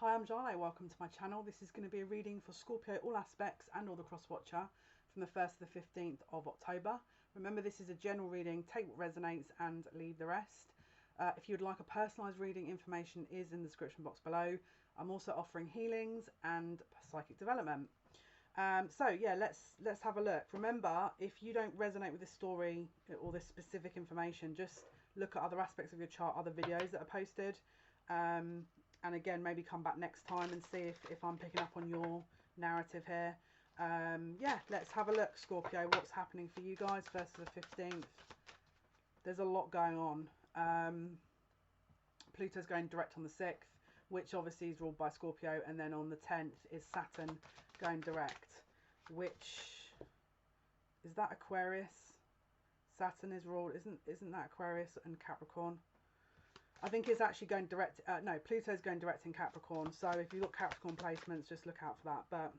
Hi, I'm Jale. Welcome to my channel. This is going to be a reading for Scorpio, all aspects and all the cross watcher from the 1st to the 15th of October. Remember, this is a general reading. Take what resonates and leave the rest. If you'd like a personalised reading, information is in the description box below. I'm also offering healings and psychic development. So yeah, let's have a look. Remember, if you don't resonate with this story or this specific information, just look at other aspects of your chart, other videos that are posted. And again, maybe come back next time and see if I'm picking up on your narrative here. Yeah, let's have a look, Scorpio. What's happening for you guys, 1st to the 15th? There's a lot going on. Pluto's going direct on the 6th, which obviously is ruled by Scorpio. And then on the 10th is Saturn going direct, which... is that Aquarius? Saturn is ruled... Isn't that Aquarius and Capricorn? I think it's actually going direct. No, Pluto's going direct in Capricorn. So if you've got Capricorn placements, just look out for that. But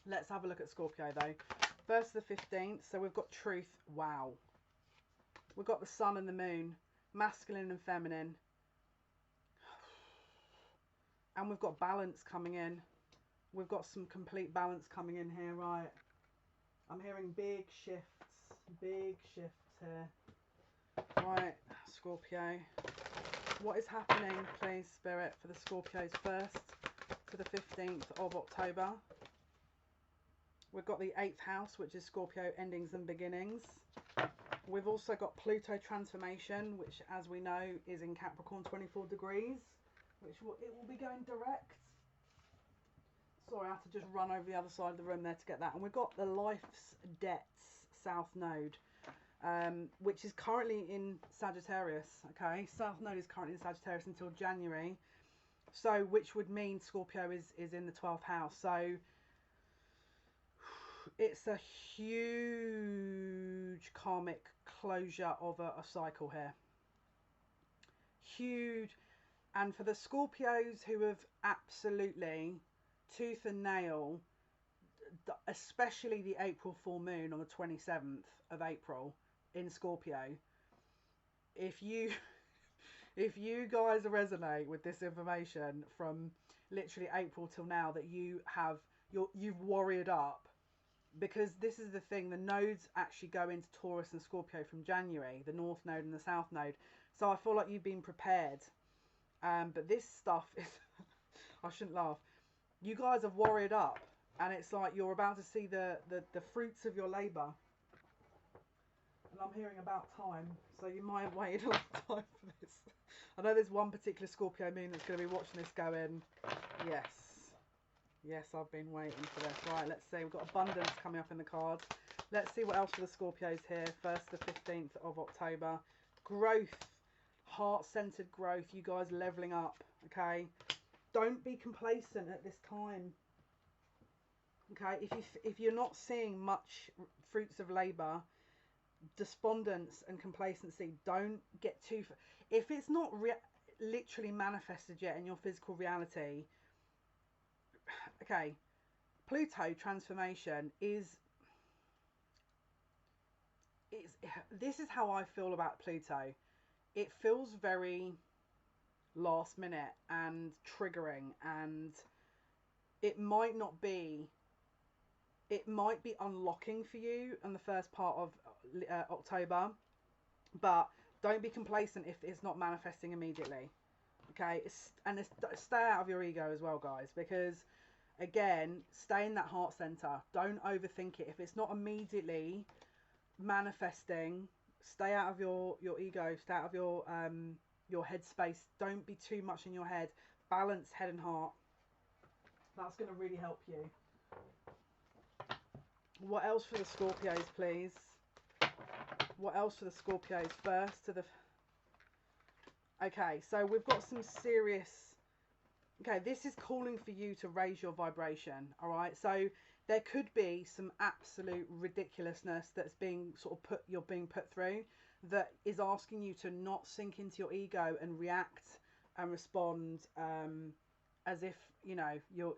let's have a look at Scorpio though. 1st to the 15th. So we've got truth. Wow. We've got the sun and the moon. Masculine and feminine. And we've got balance coming in. We've got some complete balance coming in here, right? I'm hearing big shifts. Big shifts here. Right, Scorpio. What is happening, please, Spirit, for the Scorpios 1st to the 15th of October? We've got the 8th house, which is Scorpio endings and beginnings. We've also got Pluto transformation, which, as we know, is in Capricorn 24 degrees, which it will be going direct. Sorry, I had to just run over the other side of the room there to get that. And we've got the life's debts south node. Which is currently in Sagittarius, okay? South Node is currently in Sagittarius until January. So, which would mean Scorpio is in the 12th house. So, it's a huge karmic closure of a cycle here. Huge. And for the Scorpios who have absolutely tooth and nail, especially the April full moon on the 27th of April in Scorpio, if you guys resonate with this information from literally April till now, that you've warriored up, because this is the thing, the nodes actually go into Taurus and Scorpio from January, the North Node and the South Node. So I feel like you've been prepared, but this stuff is I shouldn't laugh. You guys have warriored up, and it's like you're about to see the fruits of your labour. And I'm hearing about time, so you might have waited a long time for this. I know there's one particular Scorpio moon that's going to be watching this going, yes, I've been waiting for this. Right, let's see. We've got abundance coming up in the cards. Let's see what else for the Scorpios here. 1st to the 15th of October. Growth, heart-centered growth. You guys levelling up, okay? Don't be complacent at this time. Okay, if you're not seeing much fruits of labour, despondence and complacency, don't get too... If it's not literally manifested yet in your physical reality, okay, Pluto transformation is... this is how I feel about Pluto. It feels very last minute and triggering, and it might not be... It might be unlocking for you in the first part of October, but don't be complacent if it's not manifesting immediately. Okay, stay out of your ego as well, guys, because again, stay in that heart center. Don't overthink it. If it's not immediately manifesting, stay out of your ego. Stay out of your headspace. Don't be too much in your head. Balance head and heart. That's going to really help you. What else for the Scorpios, please? What else for the Scorpios? 1st to the... Okay, so we've got some serious... Okay, this is calling for you to raise your vibration, all right? So there could be some absolute ridiculousness that's being sort of you're being put through, that is asking you to not sink into your ego and react and respond as if, you know, you're...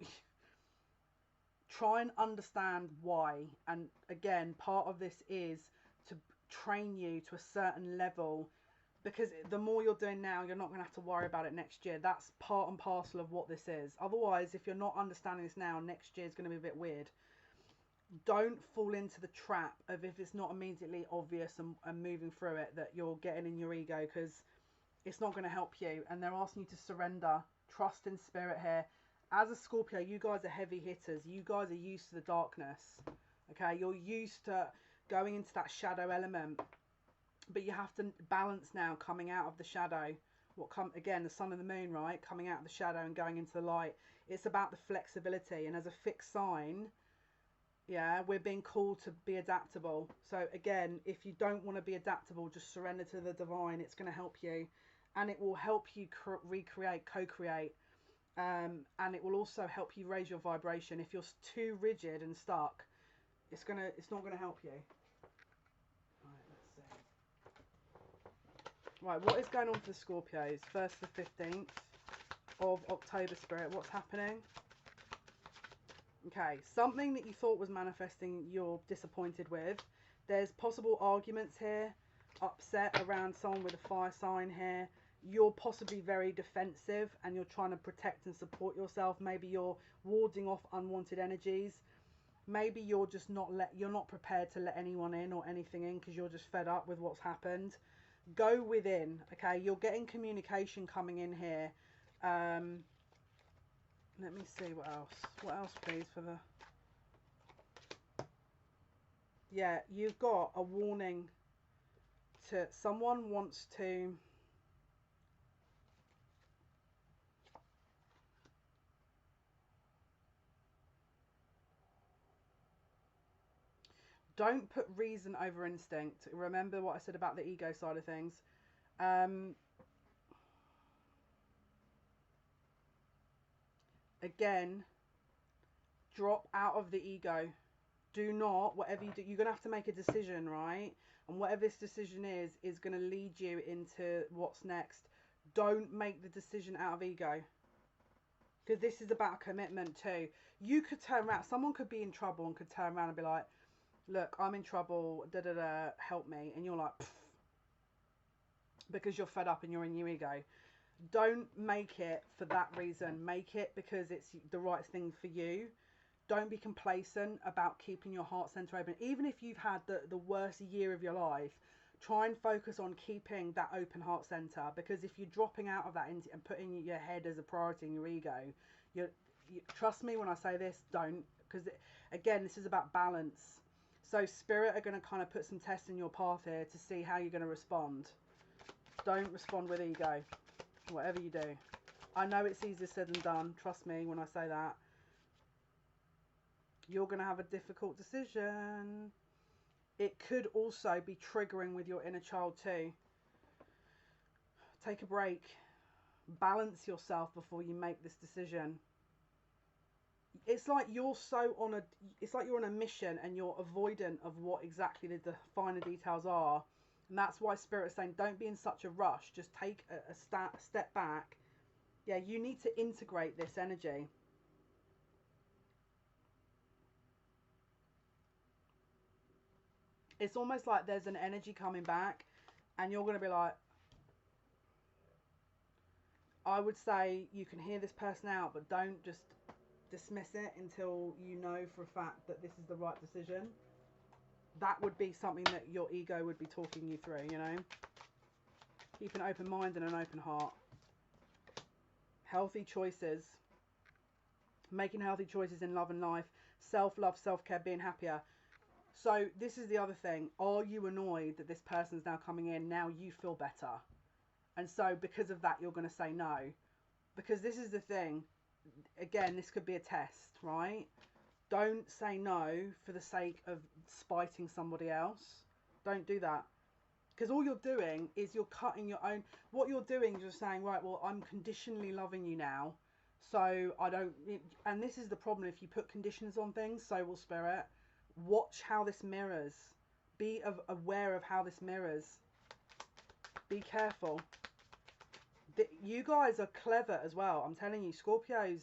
Try and understand why. And again, part of this is to train you to a certain level because the more you're doing now, you're not going to have to worry about it next year. That's part and parcel of what this is. Otherwise, if you're not understanding this now, next year is going to be a bit weird. Don't fall into the trap of, if it's not immediately obvious and moving through it, that you're getting in your ego, because it's not going to help you. And they're asking you to surrender, trust in spirit here. As a Scorpio, you guys are heavy hitters. You guys are used to the darkness. Okay, you're used to going into that shadow element. But you have to balance now, coming out of the shadow. Again, the sun and the moon, right? Coming out of the shadow and going into the light. It's about the flexibility. And as a fixed sign, yeah, we're being called to be adaptable. So again, if you don't want to be adaptable, just surrender to the divine. It's going to help you, and it will help you recreate, co-create, and it will also help you raise your vibration. If you're too rigid and stuck, it's not gonna help you. Right, let's see. Right, what is going on for the Scorpios? 1st to 15th of October, Spirit. What's happening? Okay, something that you thought was manifesting, you're disappointed with. There's possible arguments here, upset around someone with a fire sign here. You're possibly very defensive and you're trying to protect and support yourself. Maybe you're warding off unwanted energies. Maybe you're just you're not prepared to let anyone in or anything in because you're just fed up with what's happened. Go within, okay? You're getting communication coming in here. Let me see what else. What else, please, for the... Yeah, you've got a warning to... Someone wants to... Don't put reason over instinct. Remember what I said about the ego side of things. Again, drop out of the ego. Do not, whatever you do, you're going to have to make a decision, right? And whatever this decision is going to lead you into what's next. Don't make the decision out of ego. Because this is about commitment too. You could turn around, someone could be in trouble and could turn around and be like, look, I'm in trouble, help me. And you're like, pfft, because you're fed up and you're in your ego. Don't make it for that reason. Make it because it's the right thing for you. Don't be complacent about keeping your heart center open. Even if you've had the worst year of your life, try and focus on keeping that open heart center. Because if you're dropping out of that and putting your head as a priority in your ego, you trust me when I say this, don't. Because again, this is about balance. So Spirit are going to kind of put some tests in your path here to see how you're going to respond. Don't respond with ego, whatever you do. I know it's easier said than done. Trust me when I say that. You're going to have a difficult decision. It could also be triggering with your inner child too. Take a break. Balance yourself before you make this decision. It's like you're it's like you're on a mission and you're avoidant of what exactly the finer details are. And that's why Spirit is saying, don't be in such a rush. Just take a step back. Yeah, you need to integrate this energy. It's almost like there's an energy coming back and you're going to be like, I would say you can hear this person out, but don't just dismiss it until you know for a fact that this is the right decision. That would be something that your ego would be talking you through, you know. Keep an open mind and an open heart. Healthy choices. Making healthy choices in love and life. Self-love, self-care, being happier. So this is the other thing. Are you annoyed that this person's now coming in? Now you feel better. And so because of that, you're going to say no. Because this is the thing. Again, this could be a test, right? Don't say no for the sake of spiting somebody else. Don't do that. Because all you're doing is you're cutting your own... What you're doing is you're saying, right, well, I'm conditionally loving you now. So I don't... And this is the problem. If you put conditions on things, so will Spirit. Watch how this mirrors. Be aware of how this mirrors. Be careful. You guys are clever as well. I'm telling you, Scorpios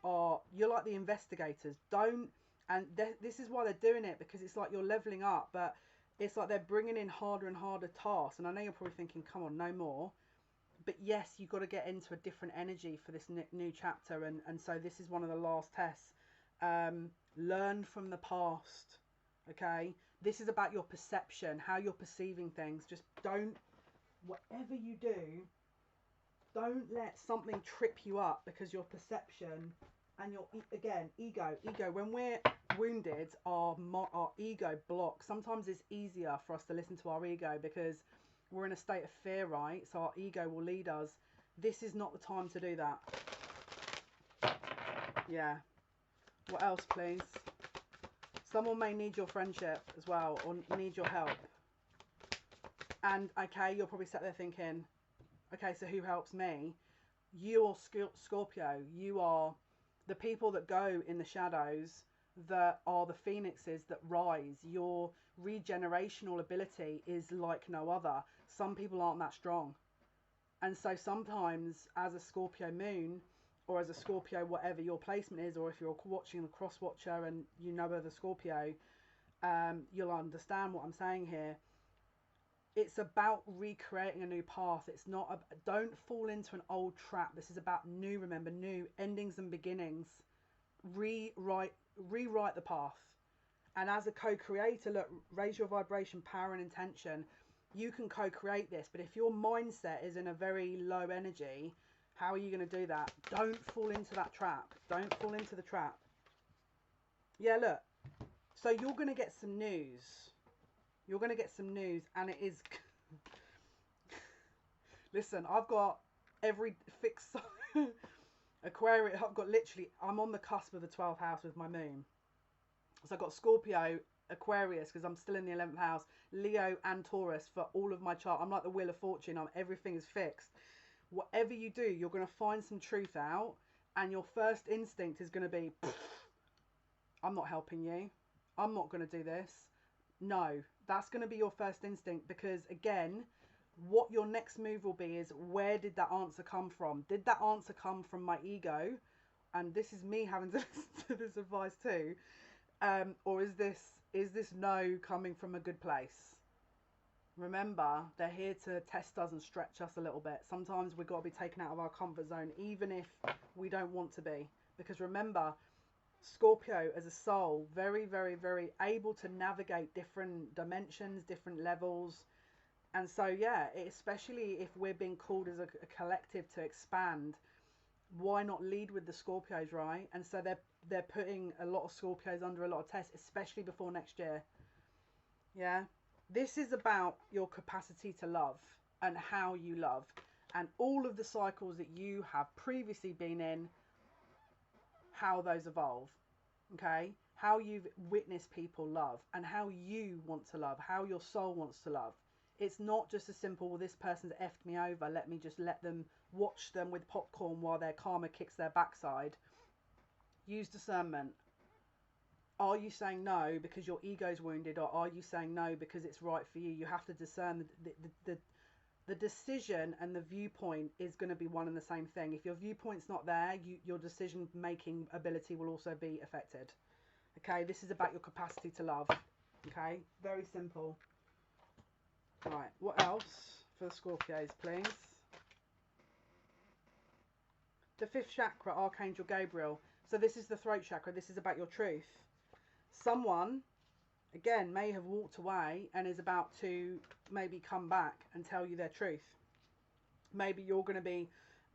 are... You're like the investigators. Don't... And this is why they're doing it, because it's like you're leveling up. But it's like they're bringing in harder and harder tasks. And I know you're probably thinking, come on, no more. But yes, you've got to get into a different energy for this new chapter. And so this is one of the last tests. Learn from the past. Okay? This is about your perception, how you're perceiving things. Just don't, whatever you do, don't let something trip you up, because your perception and your, again, ego. When we're wounded, our ego blocks. Sometimes it's easier for us to listen to our ego because we're in a state of fear, right? So our ego will lead us. This is not the time to do that. Yeah. What else, please? Someone may need your friendship as well, or need your help. And okay, you're probably sat there thinking, okay, so who helps me? You are Scorpio. You are the people that go in the shadows, that are the phoenixes that rise. Your regenerational ability is like no other. Some people aren't that strong. And so sometimes as a Scorpio moon, or as a Scorpio, whatever your placement is, or if you're watching the cross watcher and you know other Scorpio, you'll understand what I'm saying here. It's about recreating a new path. It's not, don't fall into an old trap. This is about new, remember, new endings and beginnings. Rewrite the path. And as a co-creator, look, raise your vibration, power and intention. You can co-create this, but if your mindset is in a very low energy, how are you going to do that? Don't fall into that trap. Don't fall into the trap. Yeah, look. So you're going to get some news. You're going to get some news, and it is... Listen, I've got every fixed... Aquarius, I've got literally... I'm on the cusp of the 12th house with my moon. So I've got Scorpio, Aquarius, because I'm still in the 11th house, Leo and Taurus for all of my chart. I'm like the Wheel of Fortune. Everything is fixed. Whatever you do, you're going to find some truth out, and your first instinct is going to be, I'm not helping you. I'm not going to do this. No, that's going to be your first instinct, because again, what your next move will be is, where did that answer come from? Did that answer come from my ego? And this is me having to listen to this advice too. Or is this no coming from a good place? Remember, they're here to test us and stretch us a little bit. Sometimes we've got to be taken out of our comfort zone, even if we don't want to be. Because remember, Scorpio as a soul, very, very, very able to navigate different dimensions, different levels. And so, yeah, especially if we're being called as a collective to expand, why not lead with the Scorpios, right? And so they're putting a lot of Scorpios under a lot of tests, especially before next year. Yeah. This is about your capacity to love and how you love, and all of the cycles that you have previously been in, how those evolve. Okay. How you've witnessed people love, and how you want to love, how your soul wants to love. It's not just a simple, well, this person's effed me over, let me just let them, watch them with popcorn while their karma kicks their backside. Use discernment. Are you saying no because your ego's wounded, or are you saying no because it's right for you? You have to discern. The decision and the viewpoint is going to be one and the same thing. If your viewpoint's not there, your decision making ability will also be affected. Okay, this is about your capacity to love. Okay, very simple. Right, what else for the Scorpios, please? The 5th chakra, Archangel Gabriel. So this is the throat chakra. This is about your truth. Someone, again, may have walked away and is about to maybe come back and tell you their truth. Maybe you're going to be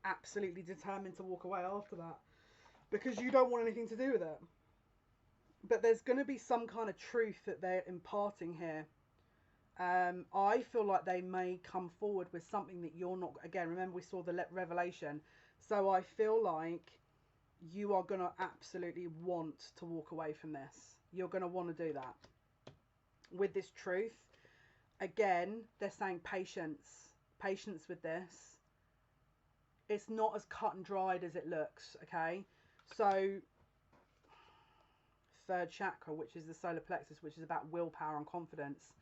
absolutely determined to walk away after that because you don't want anything to do with it. But there's going to be some kind of truth that they're imparting here. I feel like they may come forward with something that you're not. Again, remember we saw the revelation. So I feel like you are going to absolutely want to walk away from this. You're going to want to do that. With this truth, again, they're saying patience. Patience with this. It's not as cut and dried as it looks, okay? So, 3rd chakra, which is the solar plexus, which is about willpower and confidence.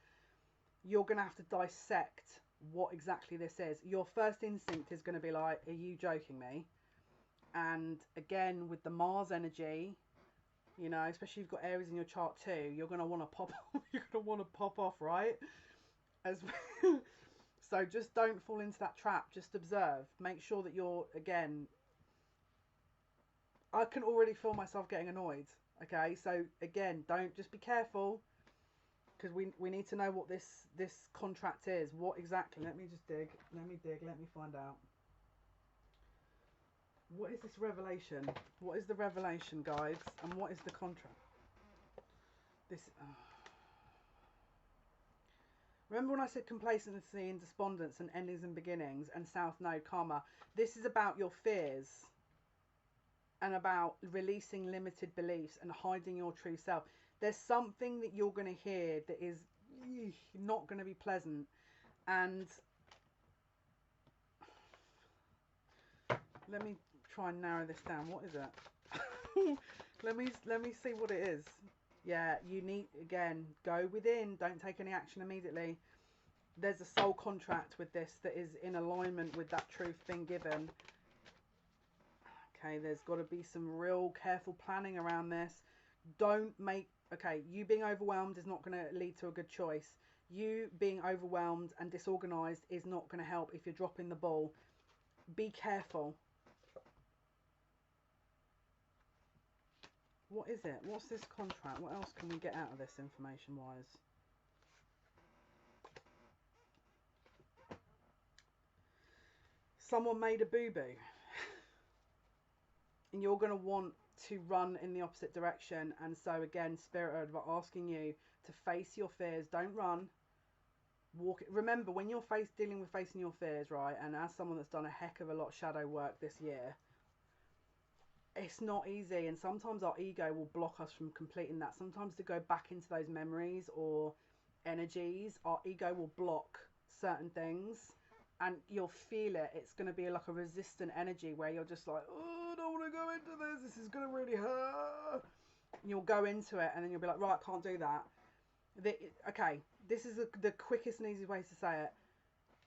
You're going to have to dissect what exactly this is. Your first instinct is going to be like, are you joking me? And again, with the Mars energy, You know, especially if you've got Aries in your chart too, you're going to want to pop you're going to want to pop off, right? As so just don't fall into that trap. Just observe. Make sure that you're, again, I can already feel myself getting annoyed. Okay, so again, don't, just be careful, because we need to know what this contract is. What exactly? Let me just dig. Let me dig. Let me find out. What is this revelation? What is the revelation, guys? And what is the contract? This. Remember when I said complacency and despondence and endings and beginnings and South Node karma? This is about your fears and about releasing limited beliefs and hiding your true self. There's something that you're going to hear that is not going to be pleasant. And let me try and narrow this down. What is it? let me see what it is. Yeah, you need, again, go within. Don't take any action immediately. There's a soul contract with this that is in alignment with that truth being given. Okay, there's got to be some real careful planning around this. Don't make, okay, you being overwhelmed is not going to lead to a good choice. You being overwhelmed and disorganized is not going to help if you're dropping the ball. Be careful. What is it? What's this contract? What else can we get out of this information-wise? Someone made a boo-boo. And you're going to want to run in the opposite direction. And so, again, Spirit are asking you to face your fears. Don't run. Walk. Remember, when you're dealing with facing your fears, right, and as someone that's done a heck of a lot of shadow work this year, it's not easy, and sometimes our ego will block us from completing that. Sometimes to go back into those memories or energies, our ego will block certain things, and you'll feel it. It's going to be like a resistant energy where you're just like, oh, I don't want to go into this. This is going to really hurt. And you'll go into it, and then you'll be like, right, I can't do that. Okay, this is the quickest and easiest way to say it.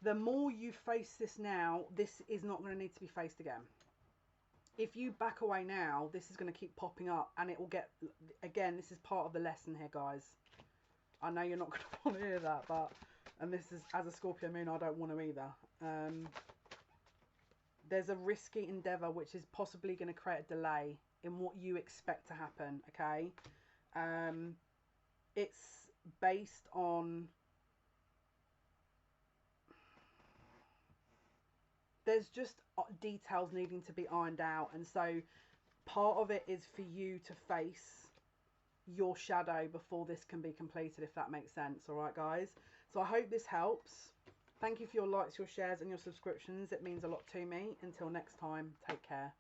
The more you face this now, this is not going to need to be faced again. If you back away now, this is going to keep popping up, and it will get, again, this is part of the lesson here, guys. I know you're not going to want to hear that, but, and this is, as a Scorpio moon, I don't want to either. There's a risky endeavour which is possibly going to create a delay in what you expect to happen, okay? It's based on, there's just details needing to be ironed out, and so part of it is for you to face your shadow before this can be completed, if that makes sense. All right, guys, so I hope this helps. Thank you for your likes, your shares and your subscriptions. It means a lot to me. Until next time, take care.